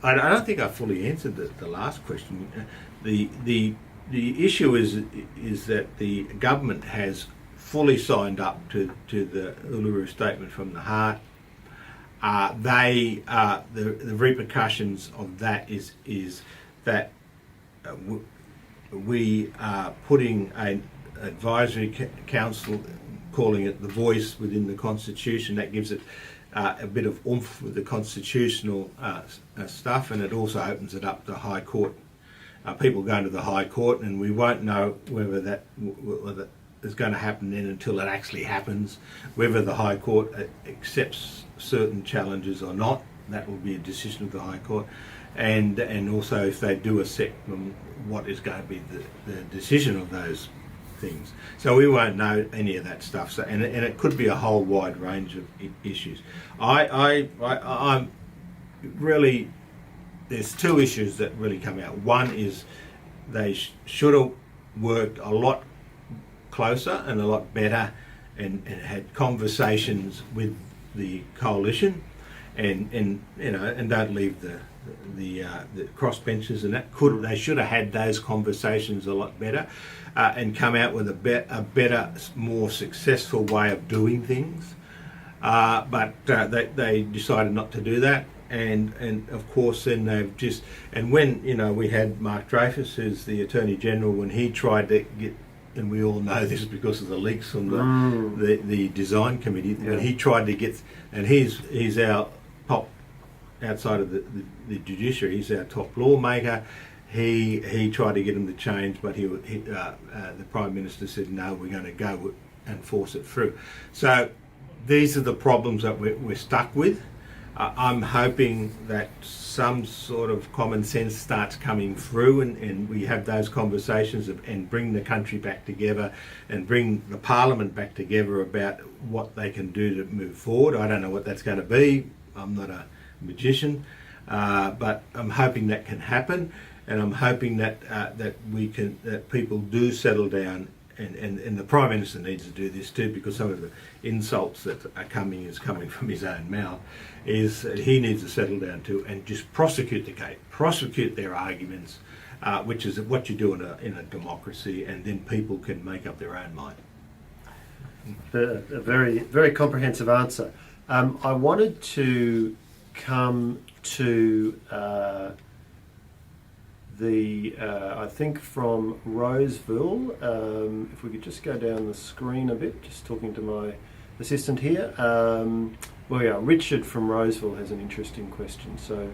I don't think I fully answered the last question. The issue is that the government has fully signed up to the Uluru Statement from the Heart. The repercussions of that is that we are putting an advisory council, calling it the voice within the Constitution. That gives it a bit of oomph with the constitutional stuff, and it also opens it up to High Court. People going to the High Court, and we won't know whether that is going to happen then until it actually happens, whether the High Court accepts certain challenges or not. that will be a decision of the High Court, and also if they do accept them, what is going to be the decision of those things. So we won't know any of that stuff. So and it could be a whole wide range of issues. I'm really, there's two issues that really come out. One is they should have worked a lot closer and a lot better, and had conversations with the coalition, and you know, and don't leave the crossbenchers and that. They should have had those conversations a lot better, and come out with a better, more successful way of doing things. But they decided not to do that, and of course then they've just, and when, you know, we had Mark Dreyfus, who's the Attorney General, when he tried to get, and we all know this because of the leaks from the design committee, when he tried to get, and he's our top, outside of the judiciary, he's our top lawmaker. He tried to get him to change, but the Prime Minister said, no, we're going to go and force it through. So these are the problems that we're stuck with. I'm hoping that some sort of common sense starts coming through, and we have those conversations and bring the country back together and bring the Parliament back together about what they can do to move forward. I don't know what that's going to be. I'm not a magician, but I'm hoping that can happen, and I'm hoping that that people do settle down. And the Prime Minister needs to do this too, because some of the insults that are coming from his own mouth, is that he needs to settle down too and just prosecute the case, prosecute their arguments, which is what you do in a democracy, and then people can make up their own mind. A very, very comprehensive answer. I wanted to come to I think from Roseville, if we could just go down the screen a bit, just talking to my assistant here. Well, yeah, Richard from Roseville has an interesting question. So,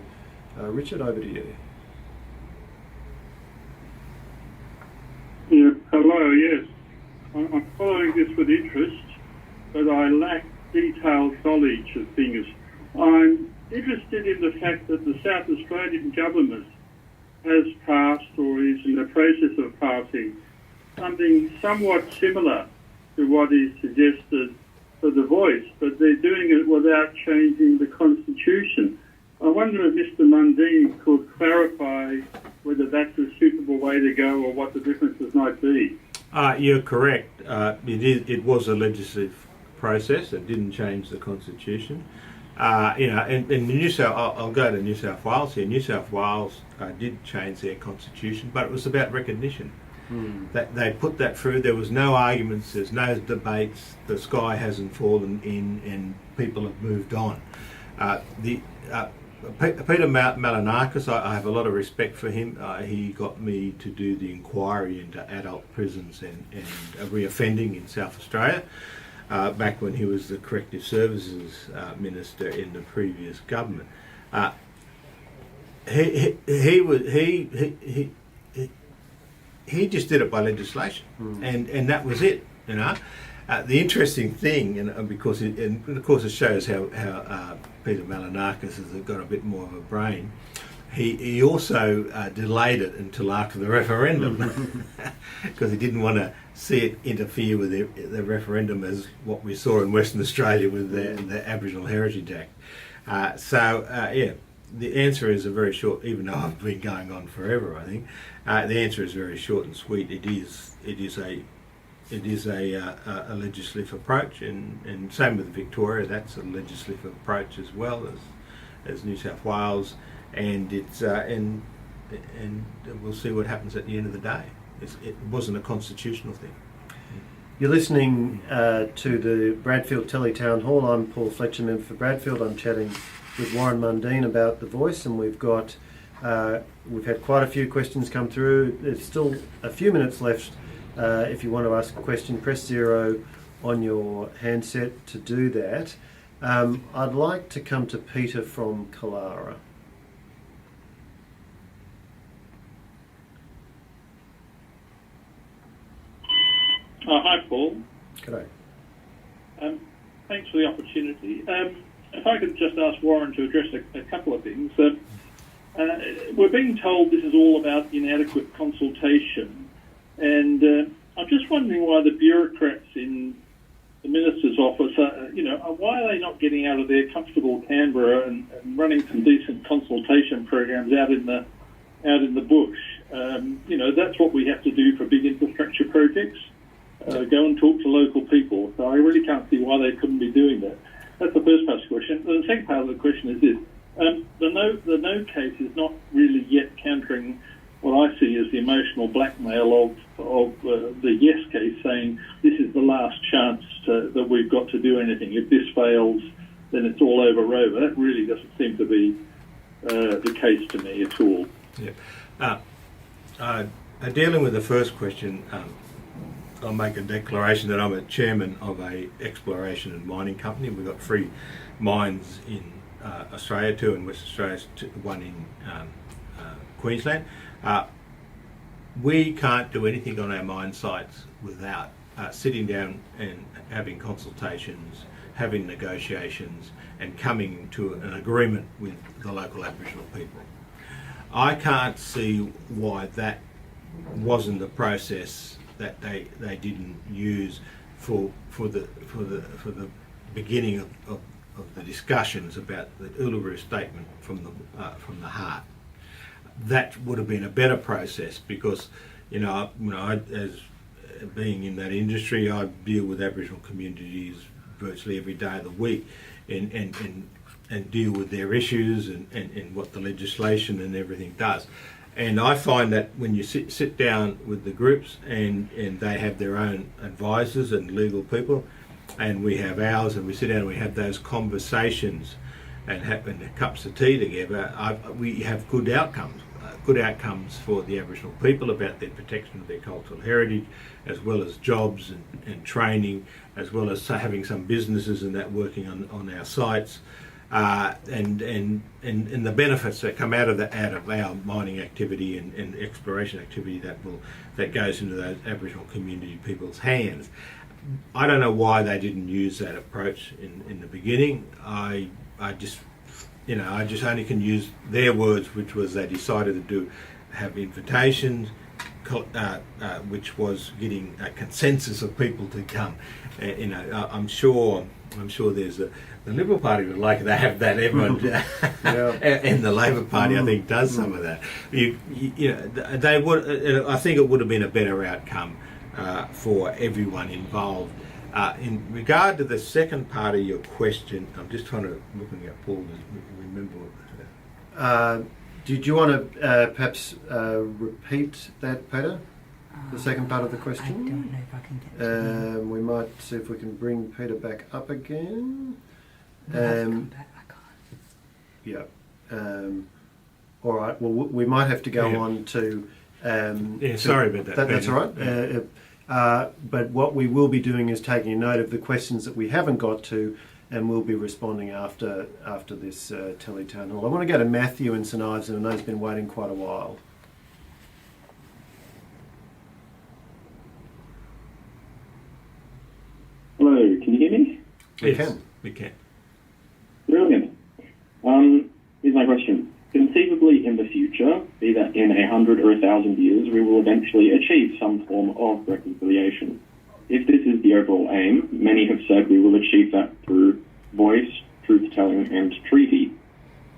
Richard, over to you. Yeah, hello, yes. I'm following this with interest, but I lack detailed knowledge of things. I'm interested in the fact that the South Australian government has passed, or is in the process of passing, something somewhat similar to what is suggested for the Voice, but they're doing it without changing the Constitution. I wonder if Mr. Mundine could clarify whether that's a suitable way to go, or what the differences might be. You're correct. It was a legislative process. It didn't change the Constitution. You know, in New South, I'll go to New South Wales here. New South Wales did change their constitution, but it was about recognition. That they put that through. There was no arguments. There's no debates. The sky hasn't fallen in, and people have moved on. Peter Malinakis, I have a lot of respect for him. He got me to do the inquiry into adult prisons and reoffending in South Australia. Back when he was the Corrective Services Minister in the previous government, he just did it by legislation, and that was it. You know, the interesting thing, and because of course it shows how Peter Malinakis has got a bit more of a brain. He also delayed it until after the referendum because he didn't want to see it interfere with the referendum, as what we saw in Western Australia with the Aboriginal Heritage Act. Yeah, the answer is a very short, even though I've been going on forever, I think. The answer is very short and sweet. It is a legislative approach, and same with Victoria. That's a legislative approach as well as New South Wales. And it's and we'll see what happens at the end of the day. It wasn't a constitutional thing. You're listening to the Bradfield Telly Town Hall. I'm Paul Fletcher, member for Bradfield. I'm chatting with Warren Mundine about The Voice, and we've had quite a few questions come through. There's still a few minutes left. If you want to ask a question, press 0 on your handset to do that. I'd like to come to Peter from Kalara. Hi, Paul. G'day. Thanks for the opportunity. If I could just ask Warren to address a couple of things. We're being told this is all about inadequate consultation, and I'm just wondering why the bureaucrats in the Minister's office, why are they not getting out of their comfortable Canberra and running some decent consultation programs out in the bush? That's what we have to do for big infrastructure projects. Go and talk to local people. So I really can't see why they couldn't be doing that. That's the first part of the question. The second part of the question is this. The no case is not really yet countering what I see as the emotional blackmail of the yes case, saying this is the last chance that we've got to do anything. If this fails, then it's all over Rover. That really doesn't seem to be the case to me at all. Yeah. Dealing with the first question, I'll make a declaration that I'm a chairman of a exploration and mining company. We've got 3 mines in Australia, 2 in West Australia, 1 in Queensland. We can't do anything on our mine sites without sitting down and having consultations, having negotiations, and coming to an agreement with the local Aboriginal people. I can't see why that wasn't the process that they didn't use for the beginning of the discussions about the Uluru statement from the heart. That would have been a better process, because I, as being in that industry, I deal with Aboriginal communities virtually every day of the week, and deal with their issues and what the legislation and everything does. And I find that when you sit down with the groups and they have their own advisors and legal people, and we have ours, and we sit down and we have those conversations and have cups of tea together, we have good outcomes for the Aboriginal people about their protection of their cultural heritage, as well as jobs and training, as well as having some businesses and that working on our sites. And the benefits that come out of our mining activity and exploration activity that goes into those Aboriginal community people's hands. I don't know why they didn't use that approach in the beginning. I just only can use their words, which was they decided to have invitations, which was getting a consensus of people to come. I'm sure there's the Liberal Party would like to have that. Everyone, and the Labor Party, I think, does some of that. They would. I think it would have been a better outcome for everyone involved. In regard to the second part of your question, I'm just looking at Paul to remember. Did you want to perhaps repeat that, Peter? The second part of the question? I don't know if I can get it. We might see if we can bring Peter back up again. Come back, I can't. Yeah. All right. Well, we might have to go on to... sorry about that. That's all right. But what we will be doing is taking a note of the questions that we haven't got to, and we'll be responding after this Telly Town Hall. I want to go to Matthew in St Ives, and I know he's been waiting quite a while. Hello, can you hear me? We can. Brilliant. Here's my question. Conceivably in the future, be that in 100 or 1,000 years, we will eventually achieve some form of reconciliation. If this is the overall aim, many have said we will achieve that through voice, truth-telling, and treaty.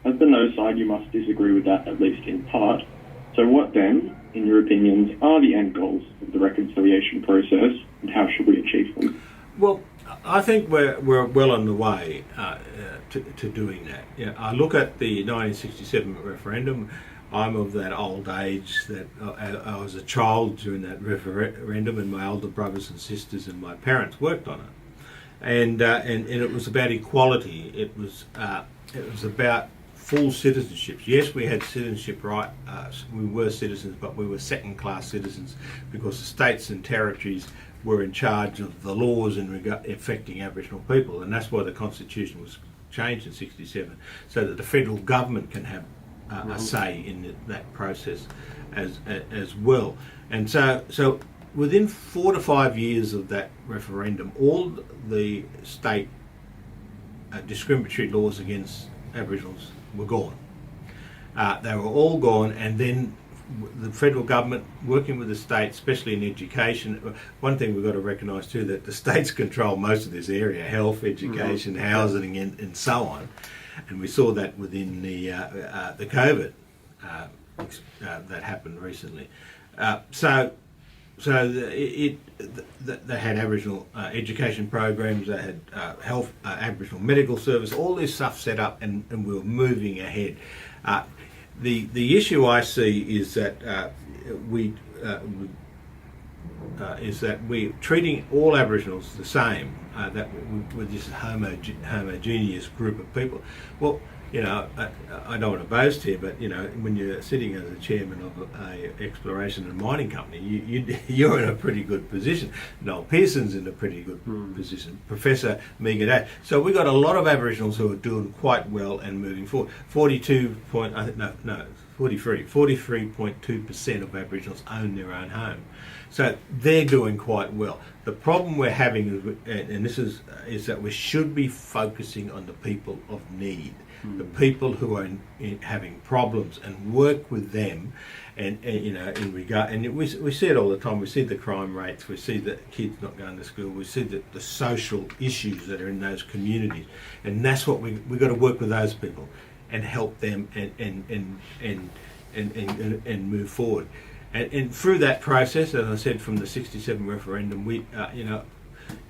As the no side, you must disagree with that, at least in part. So what then, in your opinions, are the end goals of the reconciliation process, and how should we achieve them? Well, I think we're well on the way to doing that. I look at the 1967 referendum. I'm of that old age that I was a child during that referendum, and my older brothers and sisters and my parents worked on it. And it was about equality. It was about full citizenship. Yes, we had citizenship right. We were citizens, but we were second-class citizens because the states and territories were in charge of the laws affecting Aboriginal people, and that's why the Constitution was changed in '67, so that the federal government can have a say in that process as well. And so within 4 to 5 years of that referendum, all the state discriminatory laws against Aboriginals were gone. They were all gone, and then the federal government, working with the states, especially in education, one thing we've got to recognise too, that the states control most of this area, health, education, housing, and so on. And we saw that within the COVID that happened recently. They had Aboriginal education programs, they had health, Aboriginal medical service, all this stuff set up, and we were moving ahead. The issue I see is that we're treating all Aboriginals the same. That we're just a homogeneous group of people. Well, you know, I don't want to boast here, but you know, when you're sitting as a chairman of a exploration and mining company, you're in a pretty good position. Noel Pearson's in a pretpretty good position. Professor Meagher. So we've got a lot of Aboriginals who are doing quite well and moving forward. 43.2% of Aboriginals own their own home. So they're doing quite well. The problem we're having, and this is that we should be focusing on the people of need. The people who are having problems, and work with them, and you know, in regard, and we see it all the time. We see the crime rates, we see the kids not going to school, we see the social issues that are in those communities, and that's what we got to work with those people and help them and move forward. And through that process, as I said, from the '67 referendum, we you know,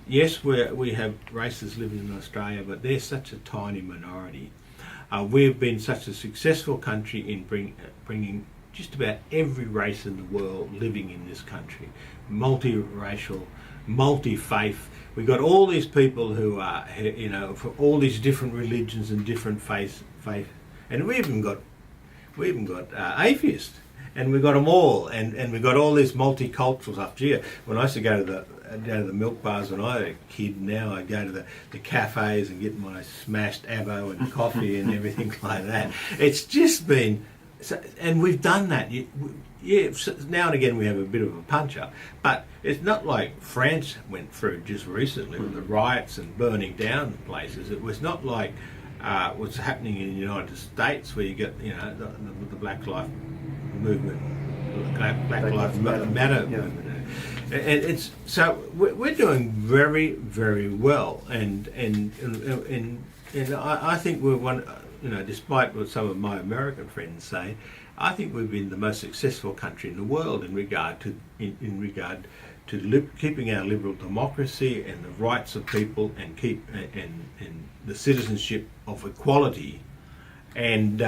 yes, we have races living in Australia, but they're such a tiny minority. We've been such a successful country in bringing just about every race in the world living in this country, multiracial, multi-faith. We've got all these people who are, you know, for all these different religions and different faith, and we even got atheists, and we've got them all, and we've got all this multicultural stuff. Gee, when I used to go to the milk bars when I was a kid, now I go to the cafes and get my smashed avo and coffee and everything like that. It's just been, and we've done that. Yeah, now and again we have a bit of a punch-up, but it's not like France went through just recently with the riots and burning down places. It was not like what's happening in the United States, where you get, you know, the Black Lives Movement, Black Lives Matter movement. And it's so we're doing very, very well, and I think we're one. You know, despite what some of my American friends say, I think we've been the most successful country in the world in regard to keeping our liberal democracy and the rights of people, and the citizenship of equality, and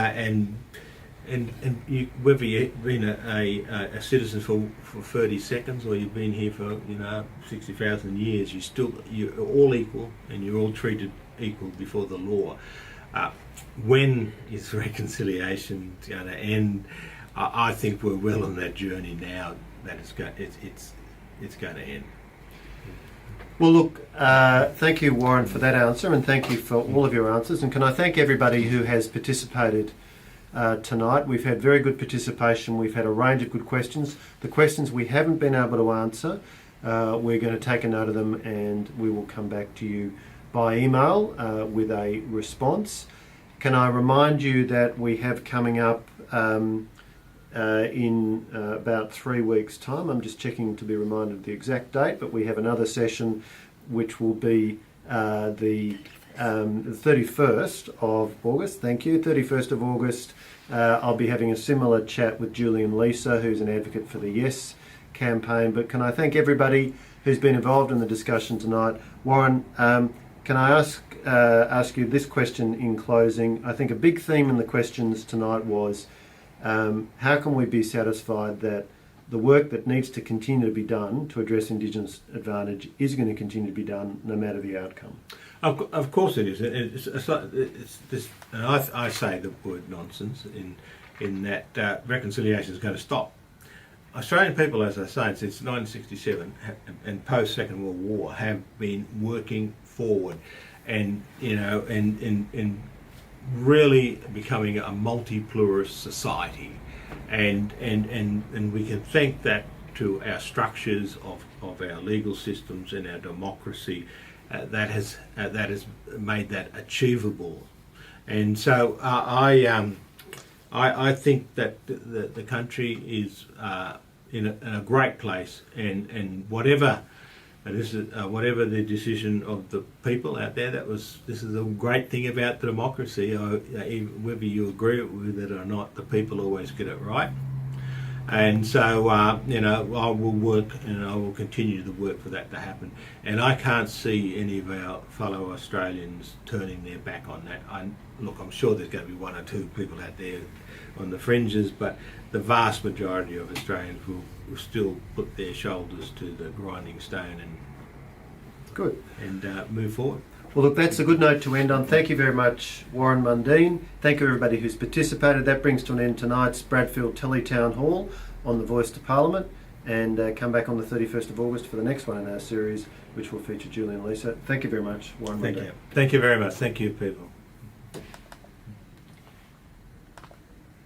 whether you've been a citizen for 30 seconds or you've been here for 60,000 years, you're all equal, and you're all treated equal before the law. When is reconciliation going to end? I think we're well on that journey now. That it's going to end. Well, look, thank you, Warren, for that answer, and thank you for all of your answers. And can I thank everybody who has participated tonight? We've had very good participation. We've had a range of good questions. The questions we haven't been able to answer, we're going to take a note of them, and we will come back to you by email with a response. Can I remind you that we have coming up in about 3 weeks' time, I'm just checking to be reminded of the exact date, but we have another session which will be the 31st of August. Thank you, 31st of August. I'll be having a similar chat with Julian Lisa, who's an advocate for the Yes campaign. But can I thank everybody who's been involved in the discussion tonight? Warren, can I ask you this question in closing? I think a big theme in the questions tonight was how can we be satisfied that the work that needs to continue to be done to address Indigenous advantage is going to continue to be done no matter the outcome? Of course it is. It's this, and I say the word nonsense in that reconciliation is going to stop. Australian people, as I say, since 1967 and post Second World War, have been working forward, and and really becoming a multi-pluralist society, and we can thank that to our structures of our legal systems and our democracy, that has made that achievable. And so I think that the country is in a great place, and whatever whatever the decision of the people out there, this is a great thing about the democracy. Whether you agree with it or not, the people always get it right. And so, I will work and I will continue to work for that to happen. And I can't see any of our fellow Australians turning their back on that. Look, I'm sure there's going to be one or two people out there on the fringes, but the vast majority of Australians will still put their shoulders to the grinding stone and move forward. Well, look, that's a good note to end on. Thank you very much, Warren Mundine. Thank you, everybody who's participated. That brings to an end tonight's Bradfield Telly Town Hall on the Voice to Parliament, and come back on the 31st of August for the next one in our series, which will feature Julie and Lisa. Thank you very much, Warren Mundine. Thank you very much. Thank you, people.